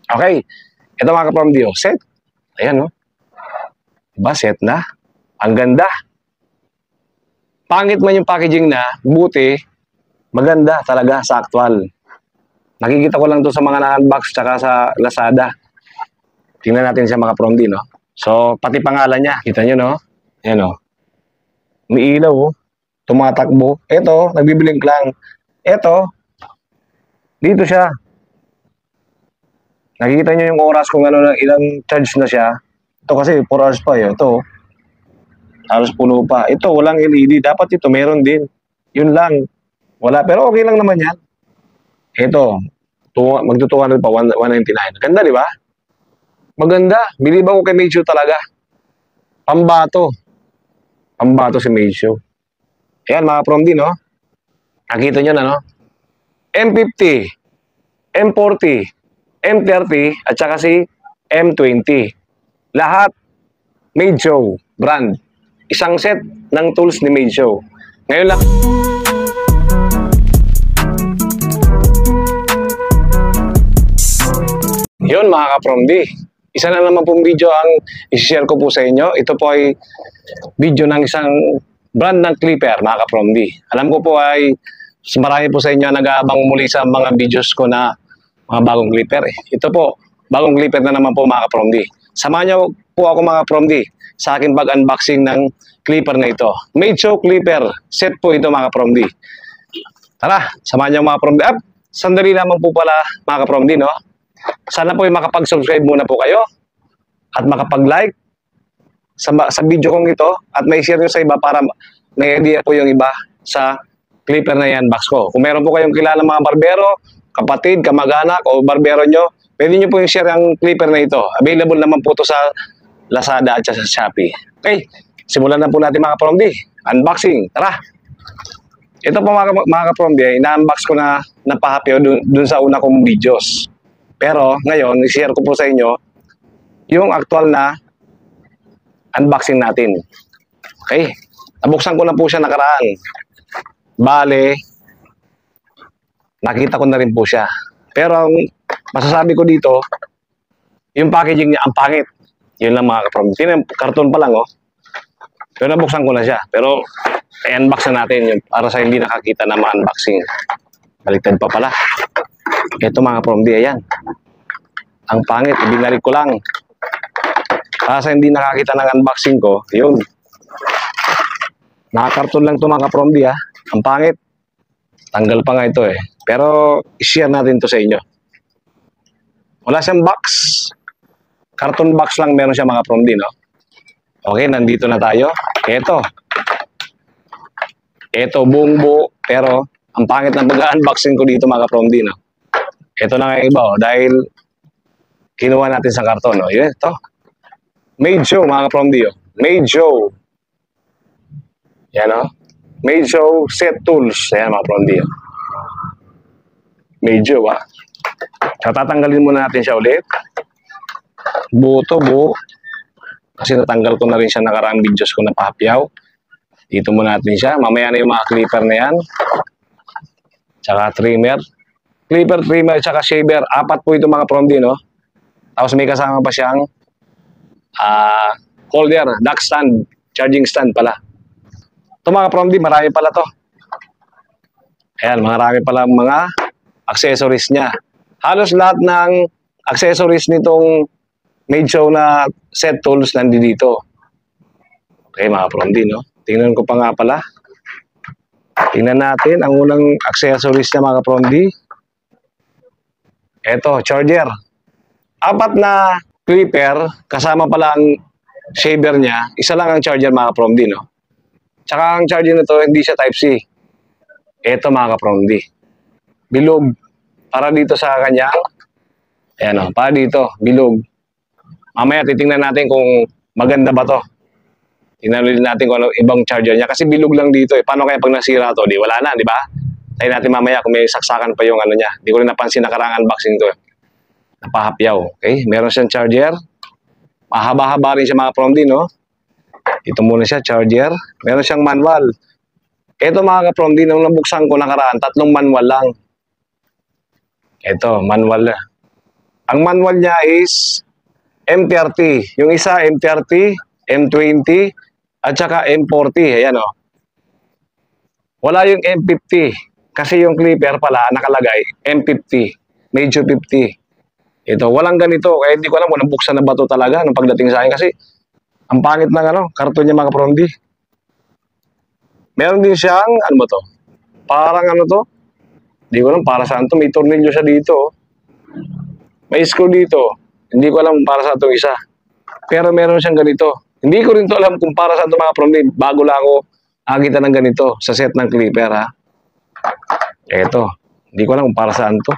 Okay. Ito mga ka-Promdi, set. Ayan, no? Diba, set na. Ang ganda. Pangit man yung packaging na, buti, maganda talaga sa actual. Nakikita ko lang to sa mga na-unbox tsaka sa Lazada. Tingnan natin siya mga Promdi, no? So, pati pangalan niya. Kita nyo, no? Ayan, no? May ilaw, oh. Tumatakbo. Ito, nagbiblink lang. Ito, dito siya. Nakikita nyo yung oras kung ano, ilang charge na siya. Ito kasi 4 hours pa yun. Ito, halos puno pa. Ito, walang LED. Dapat ito, meron din. Yun lang. Wala. Pero okay lang naman yan. Ito, magtutuwa pa, 199. Ganda, di ba? Maganda. Bilib ako kay Meiju talaga. Pambato. Pambato si Meiju. Ayan, mga Promdi, no? Nakita nyo na, no? M50, M40, M30, at saka si M20. Lahat, Meiju brand. Isang set ng tools ni Meiju. Ngayon lang. Yun mga ka-Promdi. Isa na naman pong video ang i-share ko po sa inyo. Ito po ay video ng isang brand ng clipper, mga ka-Promdi. Alam ko po ay marami po sa inyo nag-aabang muli sa mga videos ko na mga bagong clipper. Ito po, bagong clipper na naman po mga ka-Promdi. Samahan niyo po ako mga Promdi sa akin pag-unboxing ng clipper na ito. Meiju clipper set po ito mga Promdi. Tara, samahan niyo mga Promdi. Sandali lamang po pala mga ka-Promdi, no? Sana po ay makapag-subscribe muna po kayo at makapag-like sa video kong ito at may share nyo sa iba para may idea po yung iba sa clipper na i-unbox ko. Kung meron po kayong kilala mga barbero, kapatid, kamag-anak o barbero nyo, pwede nyo po yung share ang clipper na ito. Available naman po ito sa Lazada at sa Shopee. Okay, simulan na po natin mga Promdi. Unboxing, tara! Ito po mga Promdi, ina-unbox ko na napahapyo dun sa una kong videos. Pero ngayon, i-share ko po sa inyo yung actual na unboxing natin. Okay, nabuksan ko na po siya nakaraan. Bale, nakita ko na rin po siya. Pero ang masasabi ko dito, yung packaging niya, ang pangit. Yun lang mga ka-Promdi. Karton pa lang, oh. Pero nabuksan ko na siya. Pero, i-unbox na natin yung para sa hindi nakakita na ma-unboxing. Baliktad pa pala. Ito mga Promdi, ayan. Ang pangit, ibinalik ko lang. Para sa hindi nakakita ng unboxing ko, yun. Nakakarton lang ito mga Promdi, ha. Ang pangit. Tanggal pa nga ito eh. Pero, i-share natin to sa inyo. Wala siyang box. Carton box lang meron siya mga Promdi, no? Okay, nandito na tayo. Ito, buong buo. Pero, ang pangit na pag-unboxing ko dito mga Promdi, no? Ito na nga iba, oh, dahil kinuha natin sa karton, oh. Yun, ito. Meiju, mga Promdi, oh. Meiju. Yan, oh. Meiju set tools. Ayan, mga Promdi, oh. Meiju, ah. So, tatanggalin muna natin siya ulit. Buo to, buo. Kasi natanggal ko na rin siya nakaraang videos ko na pahapyaw. Dito muna natin siya. Mamaya na yung mga clipper na yan. Tsaka trimmer. Clipper, trimmer, tsaka shaver. 4 po ito mga Promdi, no? Tapos may kasama pa siyang holder, dock stand, charging stand pala. Ito mga Promdi, marami pala to. Ayan, marami pala mga accessories niya. Halos lahat ng accessories nitong Meiju na set tools nandito. Okay mga Promdi, no? Tingnan ko pa nga pala. Tingnan natin ang unang accessories niya mga Promdi. Ito, charger. 4 na clipper, kasama pala ang shaver niya. Isa lang ang charger mga Promdi, no? Tsaka ang charger nito, hindi siya Type-C. Ito mga Promdi. Bilog. Para dito sa kanyang, ayan o, para dito, bilog. Mamaya titingnan natin kung maganda ba to. Tingnan ulit natin kung ano ibang charger niya. Kasi bilog lang dito eh. Paano kaya pag nasira to? Di wala na, di ba? Tayo natin mamaya kung may saksakan pa yung ano niya. Di ko rin napansin nakarang unboxing to. Napahapyaw. Okay? Meron siyang charger. Mahaba-haba rin siya mga Promdi, no? Ito muna siya, charger. Meron siyang manual. Ito mga ka-Promdi, nung nabuksan ko nakaraan, 3 manual lang. Ito, manual na. Ang manual niya is M30. Yung isa, M30, M20, at saka M40. Ayan o. Wala yung M50. Kasi yung clipper pala, nakalagay, M50. Medyo 50. Ito, walang ganito. Kaya hindi ko alam kung nabuksan na ba ito talaga nung pagdating sa akin. Kasi, ang pangit ng karton niya mga kaprondi. Meron din siyang, ano ba to? Parang ano to? Hindi ko alam para saan to. May tornilyo siya dito. May screw dito. Hindi ko alam para saan itong isa. Pero meron siyang ganito. Hindi ko rin to alam kung para saan ito mga kaprondi. Bago lang ako nakakita ng ganito sa set ng clipper ha. Eto. Hindi ko alam kung para saan to.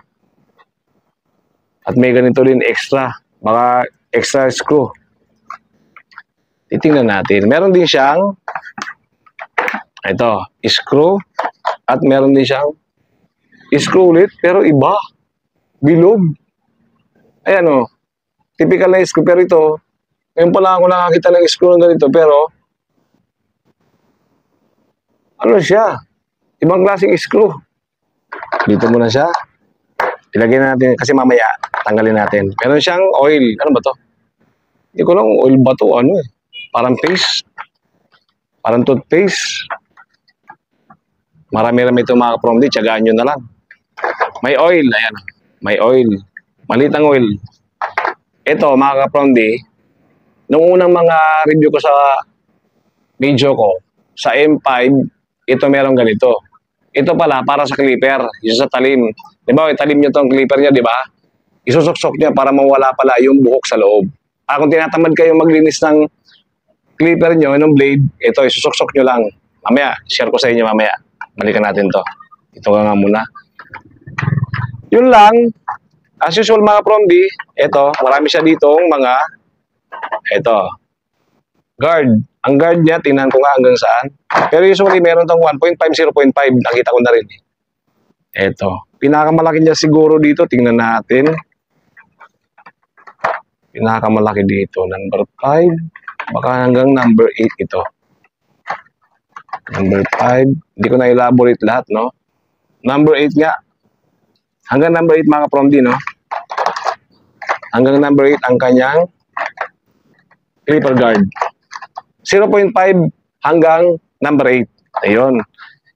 At may ganito din extra. Baka extra screw. Titingnan natin. Meron din siyang ito, screw. At meron din siyang screw ulit, pero iba. Bilog. Ayan o. Typical na screw. Pero ito, ngayon pala ako nakakita ng screw ng ganito. Pero, ano siya? Ibang klaseng screw. Dito muna siya. Ilagay natin, kasi mamaya, tanggalin natin. Meron siyang oil. Ano ba to? Hindi ko lang oil ba to? Ano eh? Parang paste. Parang toothpaste. Marami-rami itong mga kapromdi. Tiyagaan nyo na lang. May oil. Ayan. May oil. Malitang oil. Ito, mga kapromdi, nung unang mga review ko sa video ko, sa M5, ito merong ganito. Ito pala, para sa clipper. Yung sa talim. Di ba, italim nyo itong clipper niya, di ba? Isusok-sok niya para mawala pala yung buhok sa loob. Kung tinatamad kayo maglinis ng clipper nyo, ng blade, ito, isusok-sok nyo lang. Mamaya, share ko sa inyo mamaya. Balikan natin to. Ito nga muna. Yun lang. As usual mga promdi, ito, marami siya ditong mga, ito, guard. Ang guard niya, tingnan ko nga hanggang saan. Pero usually, meron tong 1.5, 0.5. Nakita ko na rin. Ito. Pinakamalaki niya siguro dito. Tingnan natin. Pinakamalaki dito. Number 5. Baka hanggang number 8 ito. Number 5. Hindi ko na elaborate lahat, no? Number 8 nga. Hanggang number 8 mga promdi, no? Hanggang number 8 ang kanyang clipper guard. 0.5 hanggang number 8. Ayun.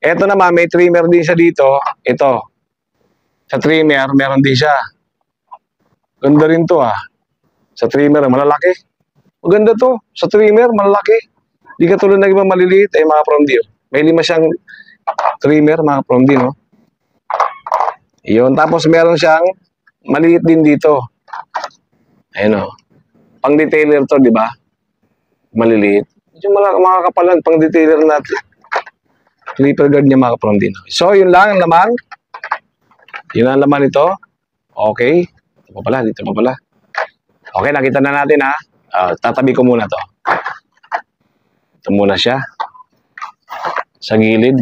Ito naman, may trimmer din siya dito. Ito. Sa trimmer, meron din siya. Ganda rin to ah. Sa trimmer, malalaki. Maganda to. Sa trimmer, malalaki. Di ka tulad ng ibang maliliit. Eh, mga promdi. May 5 siyang trimmer, mga promdi, no? Yun. Tapos, meron siyang maliit din dito. Ayun o. Pang detailer to, di ba? Maliliit. Yung mga kapalan, pang detailer natin. Clipper guard niya, mga promdi, no? So, yun lang ang laman. Yun ang laman ito. Okay. Ito pa pala, dito pa pala. Okay, nakita na natin ha. Tatabi ko muna to. Ito muna siya. Sa gilid.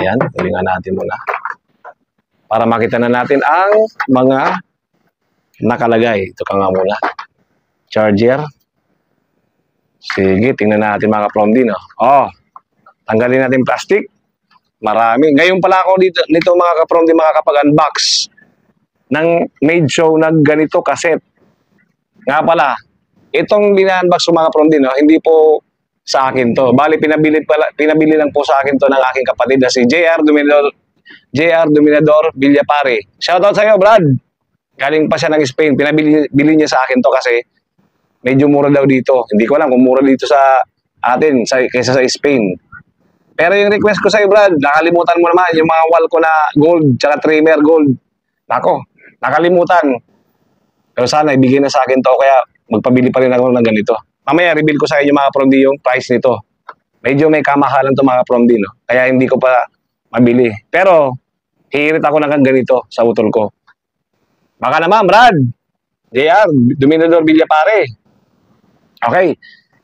Ayan, tulingan natin muna. Para makita na natin ang mga nakalagay. Ito ka nga muna. Charger. Sige, tingnan natin mga kapromdi, no? Oh, tanggalin natin plastic. Marami. Ngayon pala ako nito mga kapromdi, makakapag-unbox ng made show na ganito kaset. Nga pala, itong bina-unbox ko mga kapromdi, no? Hindi po sa akin to. Bali, pinabili lang po sa akin to ng aking kapatid na si JR Dominador Villapare. Shoutout sa iyo, Brad. Galing pa siya ng Spain. Pinabili niya sa akin to kasi medyo mura daw dito. Hindi ko alam kung mura dito sa atin kaysa sa Spain. Pero yung request ko sa iyo, Brad, nakalimutan mo naman yung mga wall ko na gold tsaka trimmer gold. Nako, nakalimutan. Pero sana ibigay na sa akin to kaya magpabili pa rin ako ng ganito. Mamaya reveal ko sa inyo mga promdi yung price nito. Medyo may kamahalan to mga promdi, no? Kaya hindi ko pa mabili. Pero hihirit ako ng ganito sa utol ko. Baka naman, Brad. JR, Dominador Villapare. Okay.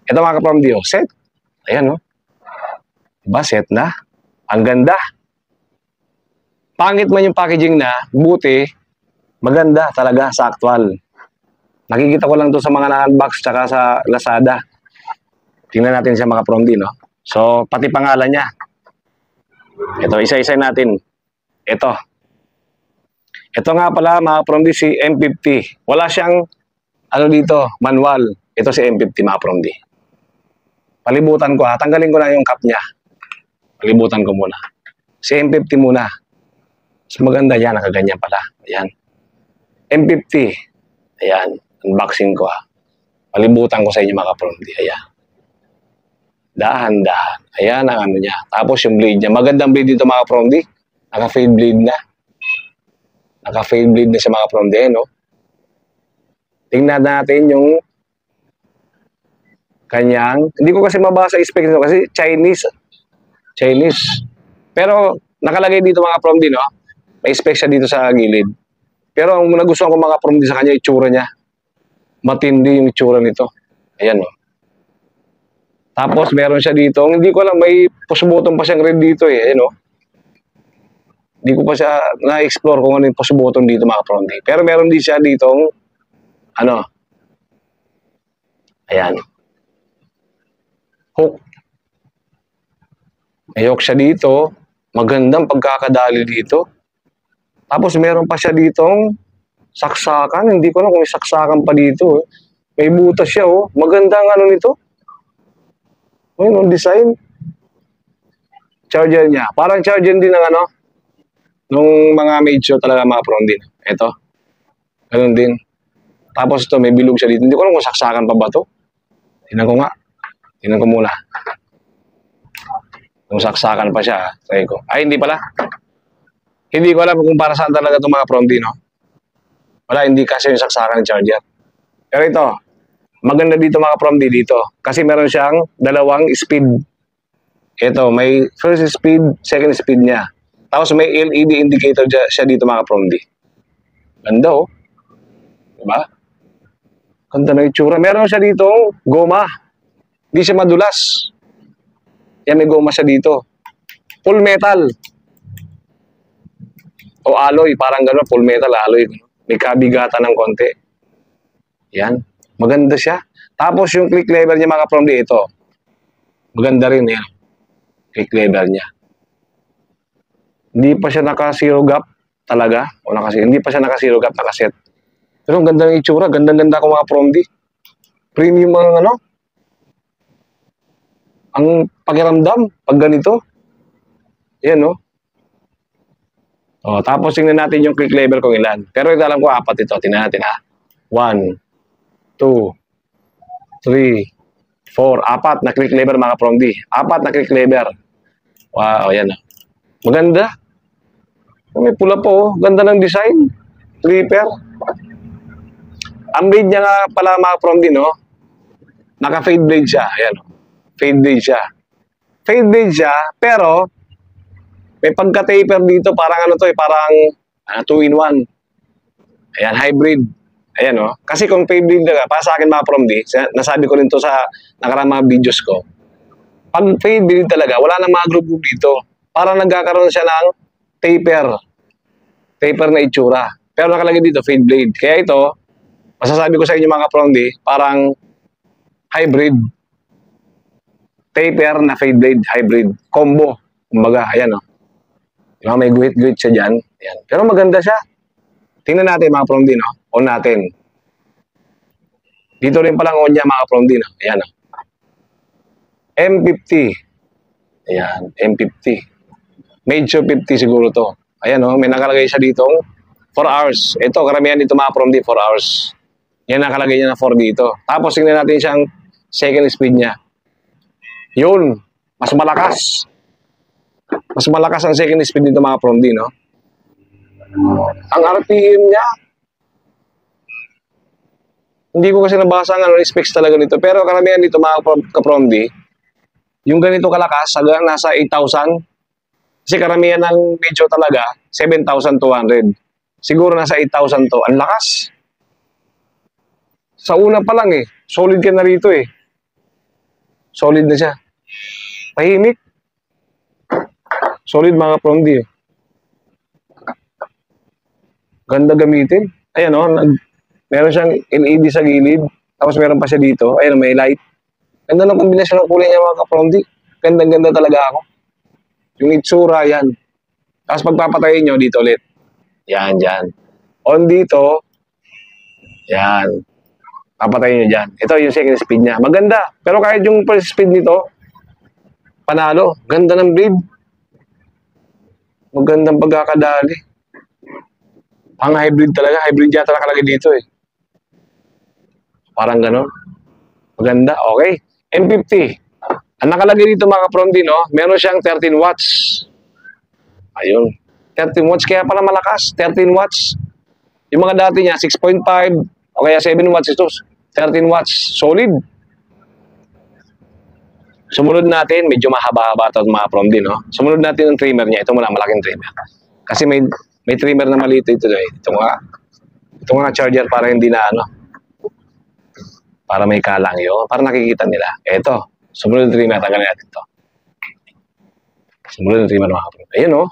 Ito mga kapromdi, oh. Set. Ayan, no? Diba, set na? Ang ganda. Pangit man yung packaging na, buti, maganda talaga sa actual. Nakikita ko lang to sa mga na-unbox tsaka sa Lazada. Tingnan natin siya mga promdi, no? So, pati pangalan niya. Ito, isa-isa natin. Ito. Ito nga pala mga kapromdi, si M50. Wala siyang, ano dito, manual. Ito si M50 mga kapromdi. Palibutan ko ha, tanggalin ko na yung cap niya. Palibutan ko muna. Si M50 muna. Mas maganda yan, nakaganyan pala. Ayan. M50. Ayan, unboxing ko ha. Palibutan ko sa inyo mga kapromdi. Ayan. Dahan-dahan. Ayan ang ano niya. Tapos yung blade niya. Magandang blade dito mga kapromdi. Naka-fade blade na. Naka-fade blade na sa mga kapromdi. No? Tingnan natin yung kanyang. Hindi ko kasi mabasa specs nito kasi Chinese. Pero nakalagay dito mga kapromdi, no? May specs siya dito sa gilid. Pero ang nagustuhan ko mga kapromdi sa kanya, itsura niya. Matindi yung itsura nito. Ayan, no? Tapos meron siya dito, hindi ko alam, may push button pa siyang red dito eh, no? Hindi ko pa siya na-explore kung ano yung push button dito mga kapromdi. Pero meron din siya ditong, ano, ayan, hook. May hook siya dito, magandang pagkakadali dito. Tapos meron pa siya ditong saksakan, hindi ko alam kung may saksakan pa dito. May butas siya, oh. Magandang ano nito. Ayun, design. Charger niya. Parang charger din ng ano, nung mga medyo talaga mga prong din. Ito. Ganun din. Tapos ito, may bilog siya dito. Hindi ko alam kung saksakan pa ba ito. Tingnan ko nga. Tingnan ko muna. Kung saksakan pa siya. Try ko. Ay, hindi pala. Hindi ko alam kung para saan talaga itong mga prong din, no? Wala, hindi kasi yung saksakan ng charger. Pero ito, maganda dito mga kapromdi dito. Kasi meron siyang dalawang speed. Ito, may first speed, second speed niya. Tapos may LED indicator siya dito mga kapromdi. Ganda oh. Diba? Ganda na itsura. Meron siya dito goma. Hindi siya madulas. Yan, may goma siya dito. Full metal. O alloy, parang gano'n. Full metal, alloy. May kabigatan ng konti. Yan. Maganda siya. Tapos yung click lever niya mga kapromdi, ito. Maganda rin yan. Click lever niya. Hindi pa siya naka-zero gap talaga. O hindi pa siya naka-zero gap, naka-set. Pero ang ganda ng itsura. Ganda-ganda ko mga kapromdi. Premium ang ano. Ang pakiramdam pag ganito. Yan no. O, tapos tingnan natin yung click lever kung ilan. Pero ito alam ko, 4 ito. Tingnan natin ha. 1, 2, 3, 4, 4 na click lever mga kapromdi. 4 na click lever. Wow, yan. Maganda. May pula po. Ganda ng design. Clipper. Ang blade niya nga pala mga kapromdi, no? Naka-fade blade siya. Ayan. Fade blade siya. Fade blade siya, pero may pagka-taper dito. Parang ano to eh. Parang 2-in-1. Ayan, hybrid. Ayan o. Kasi kung fade blade na para sa akin mga promdi, nasabi ko rin to sa nakarang mga videos ko. Pag fade blade talaga, wala nang mga group dito. Parang nagkakaroon siya ng taper. Taper na itsura. Pero nakalagay dito, fade blade. Kaya ito, masasabi ko sa inyo mga promdi, parang hybrid. Taper na fade blade, hybrid. Combo. Kumbaga, ayan o. Diba, may guhit-guhit siya dyan. Ayan. Pero maganda siya. Tingnan natin mga promdi, no? On natin. Dito rin palang on niya mga promdi, no? Ayan, no? M50. Ayan, M50. Medyo 50 siguro to. Ayan, no? May nakalagay siya dito 4 hours. Ito, karamihan dito mga promdi, 4 hours. Yan nakalagay niya na 4 dito. Tapos tingnan natin siyang second speed niya. Yun, mas malakas. Mas malakas ang second speed dito mga promdi, no? Ang RPM niya, hindi ko kasi nabasa ang specs talaga nito. Pero karamihan dito mga kapromdi, yung ganito kalakas, hanggang nasa 8,000. Kasi karamihan ng medyo talaga, 7,200. Siguro nasa 8,000 to. Ang lakas. Sa una pa lang eh. Solid ka na rito eh. Solid na siya. Tahimik. Solid mga kapromdi eh. Ganda gamitin. Ayan o, meron siyang LED sa gilid. Tapos meron pa siya dito. Ayan, may light. Ganda ng kombinasyon ng kulay niya mga kapromdi. Ganda-ganda talaga ako. Yung itsura, yan. Tapos pagpapatayin nyo, dito ulit. Yan, dyan. On dito, yan. Papatayin nyo dyan. Ito yung second speed niya. Maganda. Pero kahit yung first speed nito, panalo. Ganda ng blade. Magandang pagkakadali. Pang hybrid talaga. Hybrid yata nakalagay dito eh. Parang gano'n. Maganda. Okay. M50. Ang nakalagay dito mga kaprom din, no? Meron siyang 13 watts. Ayun. 13 watts. Kaya pala malakas. 13 watts. Yung mga dati niya, 6.5 o kaya 7 watts ito. 13 watts. Solid. Sumunod natin, medyo mahaba-haba ito mga prom din, no? Sumunod natin ang trimmer niya. Ito muna, malaking trimmer. Kasi may trimmer na maliit ito. Ito nga charger para hindi na ano. Para may kalang yun. Para nakikita nila. Ito. Sumunod ang trimmer. Tanggalin natin ito. Sumunod ang trimmer mga prom. Ayun, no?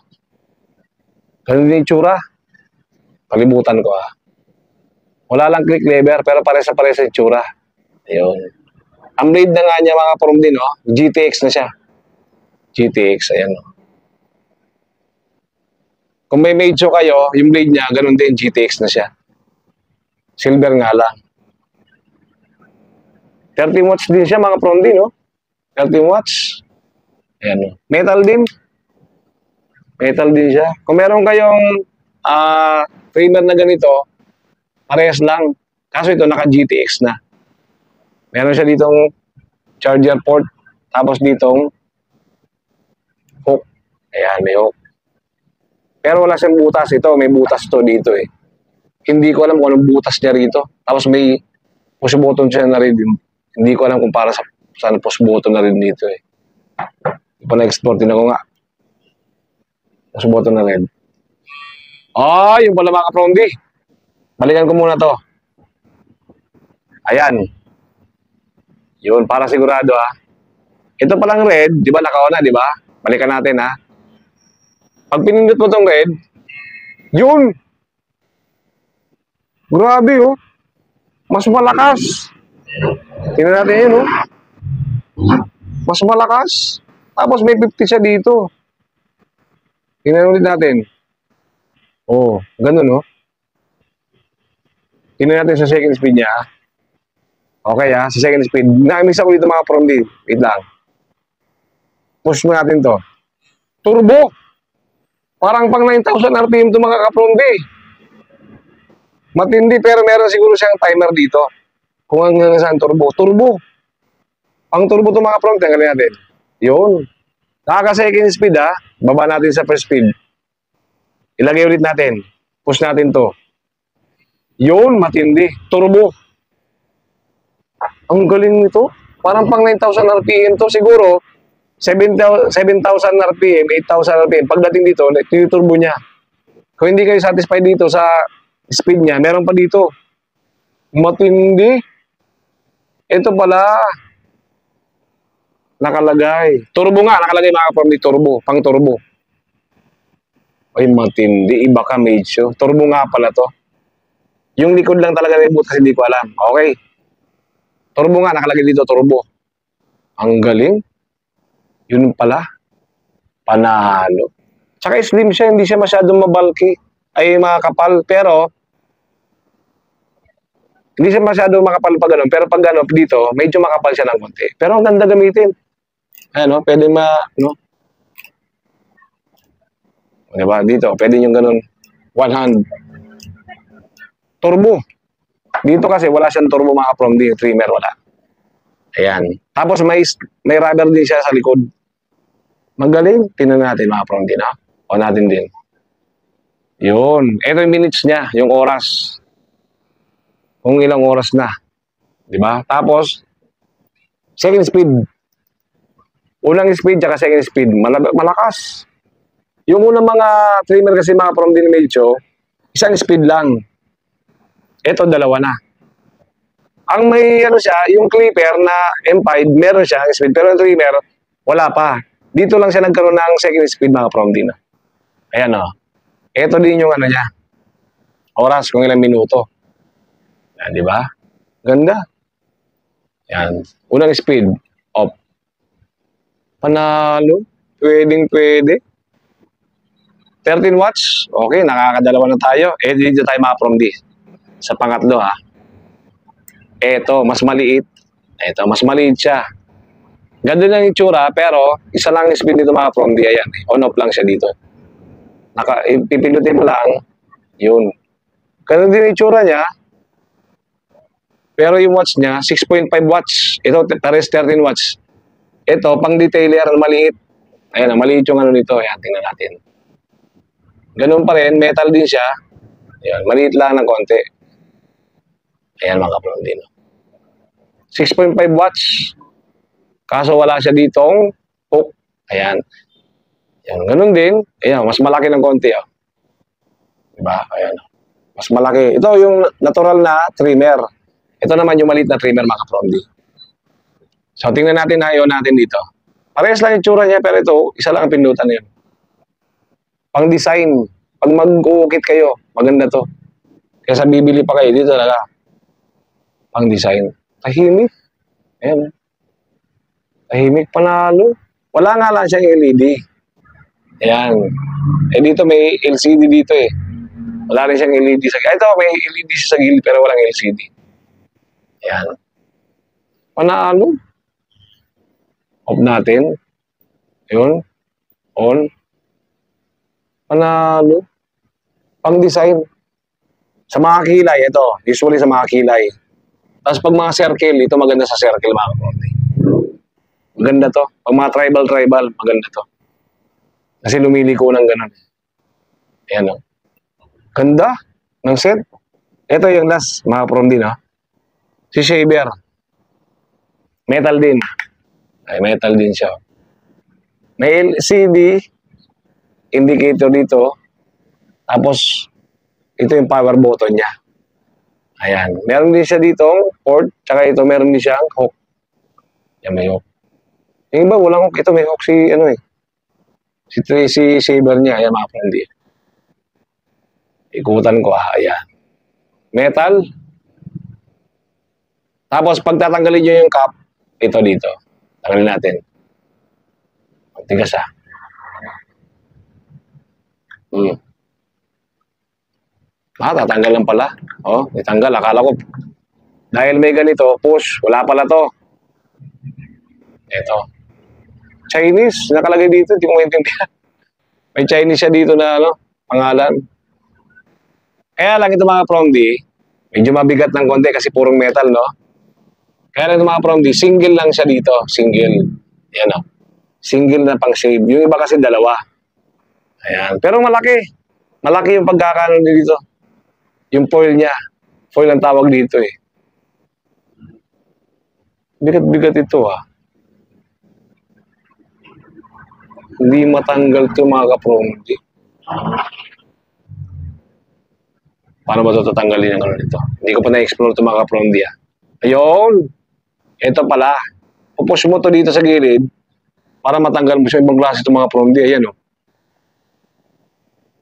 Ganun din yung tsura. Palibutan ko, ha. Wala lang click lever, pero pares-pares yung tsura. Ayun. Ang blade na nga niya mga prom din, no? GTX na siya. GTX, ayan, no? Kung may Meijo kayo, yung blade niya, ganun din, GTX na siya. Silver nga lang. 30 watts din siya mga prom din, no? 30 watts. Ayan, no? Metal din. Metal din siya. Kung meron kayong trimmer na ganito, parehas lang. Kaso ito naka-GTX na. Meron siya ditong charger port. Tapos ditong hook. Ayan, may hook. Pero wala siyang butas. Ito, may butas to dito eh. Hindi ko alam kung anong butas niya rito. Tapos may push button siya na rin. Hindi ko alam kung para sa saan push button na rin dito eh. Hindi pa na-export din ako nga. Push button na rin. Yung pala mga kaprondi. Balikan ko muna to. Ayan. Yun, para sigurado ha. Ito palang red, di ba nakauna, di ba? Balikan natin ha. Pag pinindot mo tong red, yun. Grabe oh. Mas malakas. Tingnan natin yun oh. Mas malakas. Tapos may 50 siya dito. Tingnan ulit natin. Oh, ganun oh. Tingnan natin sa second speed niya. Okay ha, sa second speed. Nakamiss ako dito mga prom D. Wait lang. Push mo natin to. Turbo! Parang pang 9,000 RPM to mga kaprom D. Matindi pero meron siguro siyang timer dito. Kung hanggang saan turbo. Turbo! Pang turbo to mga prom, tanggalin natin. Yun. Nakaka second speed ha. Baba natin sa first speed. Ilagay ulit natin. Push natin to. Yun, matindi. Turbo. Ang galing nito. Parang pang 9,000 RPM to. Siguro, 7,000 RPM, 8,000 RPM. Pagdating dito, turbo niya. Kung hindi kayo satisfied dito sa speed niya, meron pa dito. Matindi. Ito pala. Nakalagay. Turbo nga. Nakalagay mga kapatid di turbo. Pang turbo. Ay, matindi. Iba ka, Meijo. Turbo nga pala to. Yung likod lang talaga ng butas, hindi ko alam. Okay. Turbo nga, nakalagay dito, turbo. Ang galing. Yun pala. Panalo. Tsaka slim siya, hindi siya masyadong mabalki. Ay, makakapal. Pero, hindi siya masyadong makapal pag ganun. Pero pag ganun, dito, medyo makapal siya ng konti. Pero ang ganda gamitin. Ano, pwede no? Diba? Dito, pwede yung ganun. One hand. Turbo. Dito kasi wala siyang turbo mga from the trimmer, wala. Ayan. Tapos may rubber din siya sa likod. Magaling. Tingnan natin mga from din, ha? O natin din. Yun. Ito yung minutes niya, yung oras. Kung ilang oras na. Diba? Tapos, second speed. Unang speed, tsaka second speed. Malakas. Yung unang mga trimmer kasi mga from din Meijo, isang speed lang. Ito, dalawa na. Ang may ano siya, yung clipper na M5, meron siya ang speed. Pero yung trimmer, wala pa. Dito lang siya nagkaroon ng second speed mga from din. Ayan o. Ito din yung ano niya. Oras, kung ilang minuto. Yan, di ba? Ganda. Yan. Unang speed, off. Panalo. Pwedeng pwede. 13 watts. Okay, nakakadalawa na tayo. Dito tayo mga from D. Sa pangatlo ha. Ito, mas maliit. Ito, mas maliit siya. Ganda lang yung itsura, pero isa lang yung speed dito mga from D. Ayan, on-off lang siya dito. Pipindutin mo lang. Yun. Ganun din yung itsura niya. Pero yung watts niya, 6.5 watts. Ito, pares 13 watts. Ito, pang detailer, maliit. Ayan, maliit yung ano nito. Ayan, tingnan natin. Ganun pa rin, metal din siya. Ayan, maliit lang ng konti. Ayan, mga kapatid din. 6.5 watts. Kaso wala siya ditong hook. Ayan. Ayan, ganun din. Ayan, mas malaki ng konti. Oh. Diba? Ayan. Mas malaki. Ito yung natural na trimmer. Ito naman yung maliit na trimmer, mga kapatid. So, tingnan natin na yun natin dito. Parehas lang yung tsura niya, pero ito, isa lang ang pindutan yun. Pang design. Pag mag-uukit kayo, maganda to. Kaya sa bibili pa kayo, dito talaga. Pang design. Tahimik. Ayan. Tahimik, panalo. Wala nga lang siyang LED. Ayan. Dito may LCD dito eh. Wala rin siyang LED sa gilid. Ito, may LED siya sa gilid, pero walang LCD. Ayan. Panalo. Off natin. Ayun. On. Panalo. Pang design. Sa mga kilay, ito. Usually sa mga kilay. Tapos pag mga circle, ito maganda sa circle, mga kapatid. Maganda to. Pag mga tribal, maganda to. Kasi lumiliko ng ganun. Ayan o. Ganda ng set. Ito yung last, mga kapatid, no? Si shaver. Metal din. Ay, metal din siya. May LCD indicator dito. Tapos, ito yung power button niya. Ayan. Meron din siya dito port. Tsaka ito, meron din siyang hook. Yan, may hook. Yung iba, walang hook. Ito, may hook si, ano eh. Si shaver niya. Ayan, mga kapatid. Ikutan ko, ayan. Metal. Tapos, pag tatanggalin nyo yung cap, ito dito. Tanggalin natin. Tigas tatanggal lang pala. Oh, itanggal. Akala ko, dahil may ganito, push. Wala pala to. Ito. Chinese. Nakalagay dito. Hindi ko maintindihan. May Chinese siya dito na, ano, pangalan. Kaya lang ito mga from D, medyo mabigat ng konti kasi purong metal, no? Kaya lang ito mga from D, single lang siya dito. Single. Yan o. Single na pang shave. Yung iba kasi dalawa. Ayan. Pero malaki. Malaki yung pagkakaano dito. Yung foil niya. Foil ang tawag dito eh. Bigat-bigat ito Hindi matanggal ito mga ka-promdi. Paano ba ito tatanggalin ang ano nito? Hindi ko pa na-explore ito mga ka-promdi Ayun. Ito pala. Pupush mo to dito sa gilid para matanggal mo siya ibang klase itong mga from D. Ayan o.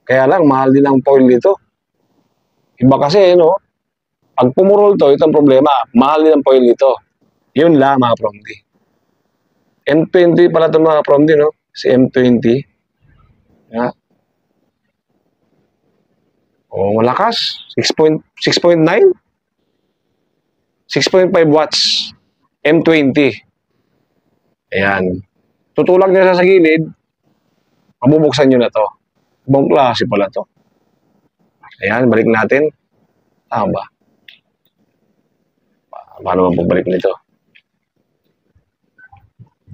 Kaya lang, mahal din ang foil dito. Iba kasi, no? Pag pumurol to, ito ang problema. Mahal din ang foil dito. Yun lang, mga from D. M20 pala itong mga from D, no? Si M20. Yeah. Oh, malakas. 6.9? 6.5 watts. M20. Ayan. Tutulak niya sa gilid. Mabubuksan nyo na to. Ibang klase pala to. Ayan, balik natin. Tama ba? Paano mababalik nito?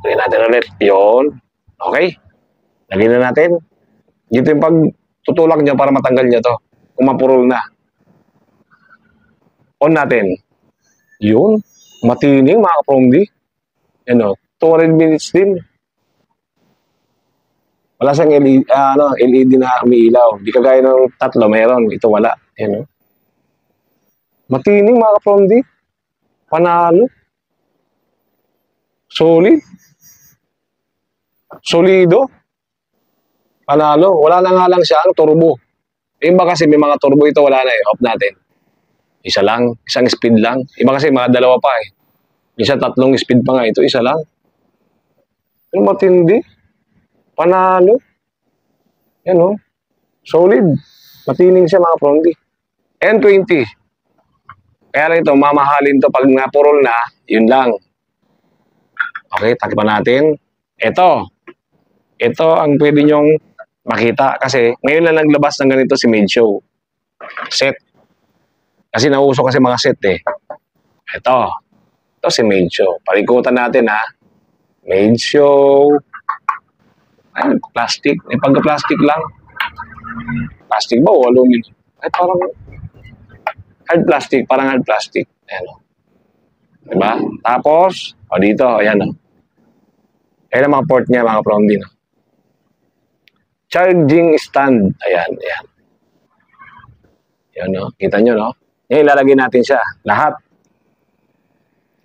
Lagyan natin ulit. Yun. Okay. Lagyan na natin. Dito yung pagtutulak niya para matanggal niya to. Kung mapurol na. On natin. Yun. Matining mga ka-promdi. Yan o. 200 minutes din. Wala siyang LED na umiilaw. Di kagaya ng tatlo, mayroon. Ito wala. Yan o. Matining mga ka-promdi. Panalo. Solid. Solido. Panalo. Wala na nga lang siyang turbo. Iba kasi may mga turbo ito, wala na eh. Off natin. Isa lang. Isang speed lang. Iba kasi mga dalawa pa eh. Isa tatlong speed pa nga. Ito isa lang. Ano matindi? Panalo. Yan o. Solid. Matining siya mga prondi. N20. Kaya lang ito, mamahalin to pag napurol na, yun lang. Okay, takipan natin. Ito ang pwede nyong makita kasi ngayon lang naglabas ng ganito si Medshow. Set. Kasi nauso kasi mga set eh. Ito si Medshow. Palikutan natin ha. Medshow. Ay, plastic. May pagka-plastic lang. Plastic ba o aluminum? Ay, parang hard plastic. Parang hard plastic. Ayan o. Diba? Tapos, dito, ayan o. Ayan ang mga port niya, mga prondi. No? Charging stand. Ayan. Yan o. Kita nyo, no? Ngayon, ilalagay natin siya. Lahat.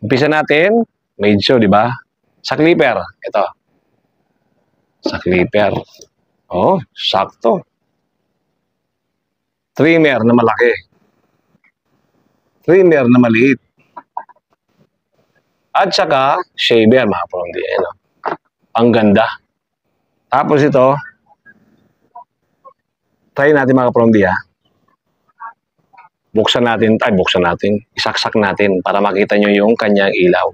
Umpisa natin. Medshow, di ba? Sa clipper. Ito. Sa clipper. Oh, sakto. Trimmer na malaki. Trimmer na maliit. At saka, shaver, mga prondi. Ayan o. Ang ganda. Tapos ito, try natin mga prondi ha. Buksan natin, isaksak natin para makita nyo yung kanyang ilaw.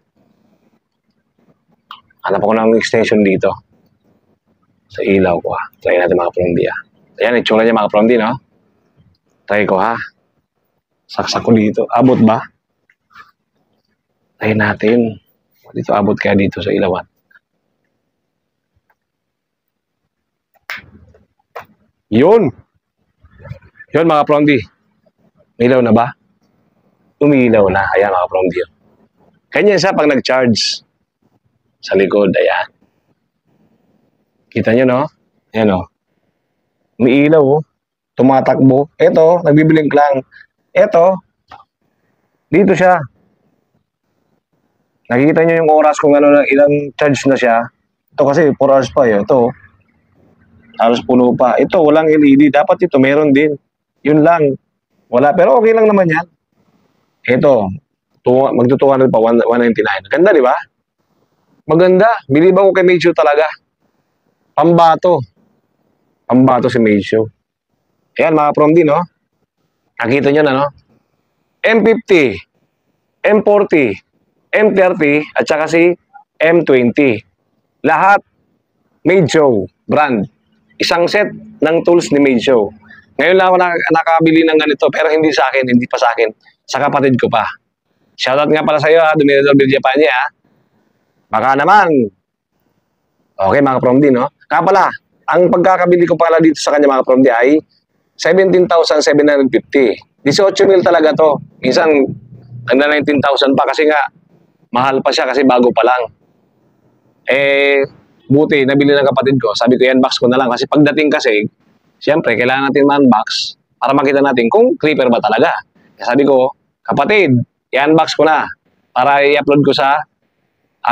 Hanap ako ng extension dito. Sa ilaw ko ha. Try natin mga prondi ha. Ayan, itsura niya mga prondi, no? Try ko ha. Saksak ko dito. Abot ba? Try natin. Dito abot kaya dito sa ilawan. Yun mga prondi. Umilaw na ba? Umilaw na. Ayan mga prondi. Kanya siya pag nag-charge. Sa likod. Ayan. Kita nyo no? Ayan o. Umiilaw o. Tumatakbo. Ito, nagbiblink lang. Ito, dito siya. Nakikita nyo yung oras kung ano, ilang charge na siya. Ito kasi 4 hours pa eh. Ito, halos puno pa. Ito, walang LED. Dapat ito, meron din. Yun lang. Wala. Pero okay lang naman yan. Ito, magtutuwa pa, 199. Ganda, di ba? Maganda. Bilib ako kay Medshow talaga. Pambato. Pambato si Medshow. Ayan, mga prondi, no? Nakita nyo na, no? M50, M40, M30, at saka si M20. Lahat, Medshow brand. Isang set ng tools ni Medshow. Ngayon lang ako nakabili ng ganito, pero hindi sa akin, hindi pa sa akin. Sa kapatid ko pa. Shoutout nga pala sa iyo, ha? Dominador Bill Japan niya, ha? Baka naman. Okay, mga prondi, no? Kaya pala, ang pagkakabili ko pala dito sa kanya, mga prondi, ay 17,750. 18,000 talaga to. Minsan, nagna 19,000 pa kasi nga, mahal pa siya kasi bago pa lang. Buti, nabili ng kapatid ko. Sabi ko, i-unbox ko na lang. Kasi pagdating kasi, siyempre, kailangan natin ma-unbox para makita natin kung clipper ba talaga. Kaya sabi ko, kapatid, i-unbox ko na para i-upload ko sa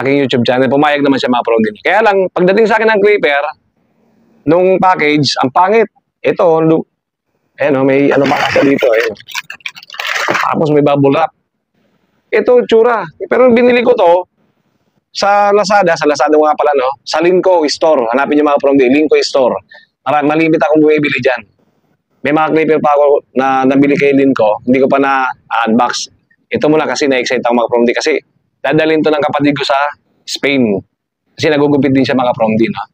aking YouTube channel. Pumayag naman siya mga prondi. Kaya lang, pagdating sa akin ng clipper, nung package, ang pangit. Ito, may ano pa kasi dito. Tapos may bubble wrap. Ito, tsura. Pero binili ko to sa Lazada nga pala, no? Sa Linko Store. Hanapin niyo mga prondi, Linko Store. Malimit akong bumibili dyan. May mga clipper pa ako na nabili kay Linko. Hindi ko pa na-unbox. Ito muna kasi na-excite ako mga prondi. Kasi dadalhin to ng kapatid ko sa Spain. Kasi nagugupit din siya mga prondi, no?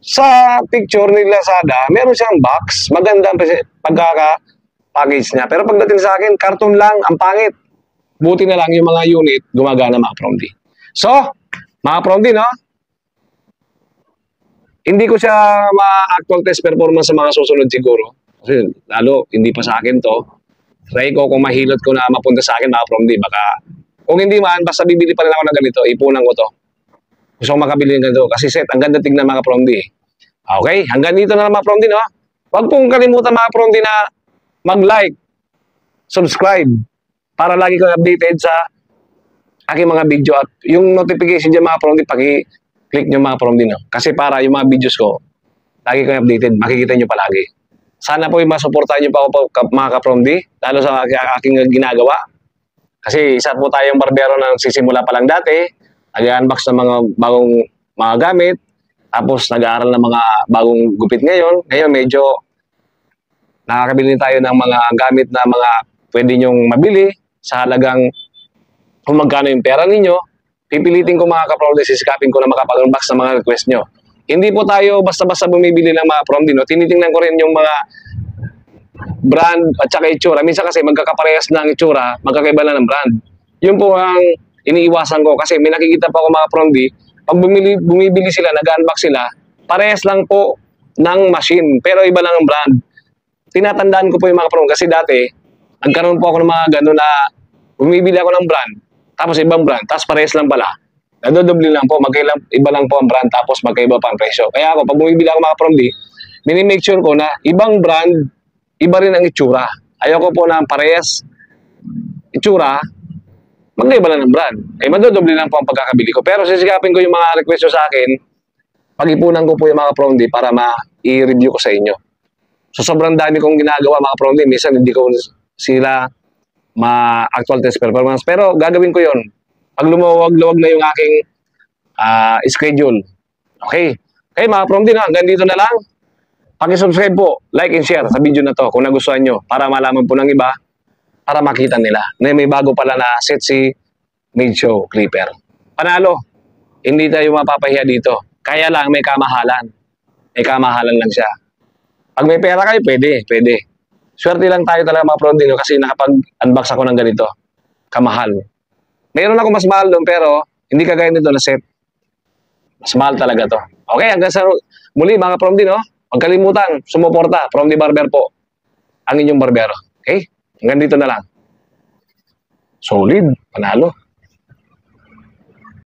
Sa picture ni Lazada, meron siyang box. Maganda ang pagkaka-package niya. Pero pagdating sa akin, karton lang, ang pangit. Buti na lang yung mga unit, gumagana mga prondi. So, mga prondi, no? Hindi ko siya ma-actual test performance sa mga susunod siguro. Kasi lalo, hindi pa sa akin to. Try ko kung mahilot ko na mapunta sa akin mga prondi. Baka, kung hindi man, basta bibili pa rin ako ng ganito, ipunan ko to. Gusto kong makabili ng ganito. Kasi set, ang ganda tignan mga prondi. Okay, hanggang dito na lang mga prondi, no? Huwag pong kalimutan mga prondi na mag-like, subscribe, para lagi ko updated sa aking mga video. At yung notification dyan mga prondi, paki-click nyo mga prondi, no? Kasi para yung mga videos ko, lagi ko updated, makikita nyo palagi. Sana po yung masuportahan nyo pa ako mga kaprondi, lalo sa aking ginagawa. Kasi isa po tayong barbero na nagsisimula pa lang dati, nag-unbox ng mga bagong mga gamit, Tapos nag-aaral ng mga bagong gupit ngayon. Ngayon medyo nakakabili tayo ng mga gamit na mga pwede nyong mabili sa halagang kung magkano yung pera ninyo. Pipilitin ko mga ka-Promdi, sisikapin ko na makapag-unbox sa mga request nyo. Hindi po tayo basta-basta bumibili ng mga Promdi, no? Tinitingnan ko rin yung mga brand at saka itsura. Minsan kasi magkakaparehas na ang itsura, magkakaiba na ng brand. Yun po ang iniiwasan ko kasi may nakikita pa ako mga Promdi, pag bumibili sila, nag-unbox sila, parehas lang po ng machine, pero iba lang ang brand. Tinatandaan ko po yung mga Promdi kasi dati, nagkaroon po ako ng mga gano'n na bumibili ako ng brand, tapos ibang brand, tapos parehas lang pala. Nadodoble lang po, iba lang po ang brand, tapos magkaiba pa ang presyo. Kaya ako, pag bumibili ako mga Promdi, minimake sure ko na ibang brand, iba rin ang itsura. Ayoko po na parehas itsura, magkaiba lang ng brand. Madodoble lang po ang pagkakabili ko. Pero sisikapin ko yung mga request sa akin, pag-ipunan ko po yung mga Promdi para ma-i-review ko sa inyo. So sobrang dami kong ginagawa mga Promdi, minsan hindi ko sila ma-actual test performance. Pero gagawin ko yon pag lumuwag-luwag na yung aking schedule. Okay. Okay mga Promdi, no? Hanggang dito na lang. Paki-subscribe po, like and share sa video na to kung nagustuhan nyo para malaman po ng iba, para makita nila na may bago pala na set si Made Show Clipper. Panalo, hindi tayo mapapahiya dito. Kaya lang may kamahalan. May kamahalan lang siya. Pag may pera kayo, pwede. Swerte lang tayo talaga mga Promdi, no? Kasi nakapag-unbox ako ng ganito. Kamahal. Mayroon ako mas mahal doon pero hindi kagaya nito na set. Mas mahal talaga to. Okay, hanggang sa muli mga Promdi, no? Huwag kalimutan, sumuporta. Promdi Barber po. Ang inyong barbero. Okay? Hanggang dito na lang. Solid. Panalo.